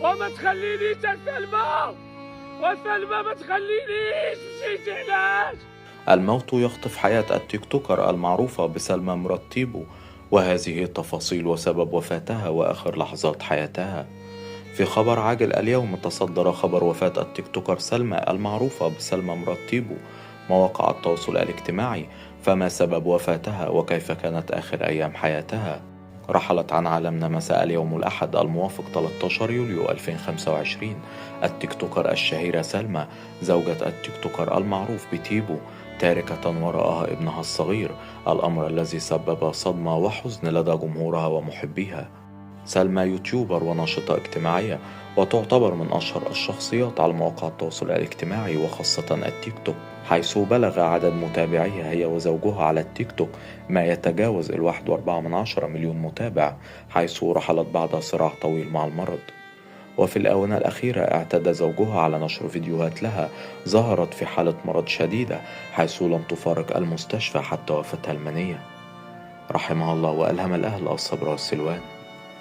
وما تخلينيش يا سلمى، وسلمى ما تخلينيش، مشيتي علاش؟ الموت يخطف حياة التيك توكر المعروفة بسلمى مرتيبو، وهذه التفاصيل وسبب وفاتها وآخر لحظات حياتها. في خبر عاجل اليوم، تصدر خبر وفاة التيك توكر سلمى المعروفة بسلمى مرتيبو مواقع التواصل الاجتماعي. فما سبب وفاتها وكيف كانت آخر أيام حياتها؟ رحلت عن عالمنا مساء اليوم الأحد الموافق 13 يوليو 2025 التيك توكر الشهيرة سلمى، زوجة التيك توكر المعروف بتيبو، تاركة وراءها ابنها الصغير، الأمر الذي سبب صدمة وحزن لدى جمهورها ومحبيها. سلمى يوتيوبر وناشطة اجتماعية، وتعتبر من أشهر الشخصيات على مواقع التواصل الاجتماعي وخاصة التيك توك، حيث بلغ عدد متابعيها هي وزوجها على التيك توك ما يتجاوز 1.4 مليون متابع، حيث رحلت بعد صراع طويل مع المرض. وفي الآونة الأخيرة اعتاد زوجها على نشر فيديوهات لها ظهرت في حالة مرض شديدة، حيث لم تفارق المستشفى حتى وفتها المنية. رحمها الله وألهم الأهل الصبر والسلوان.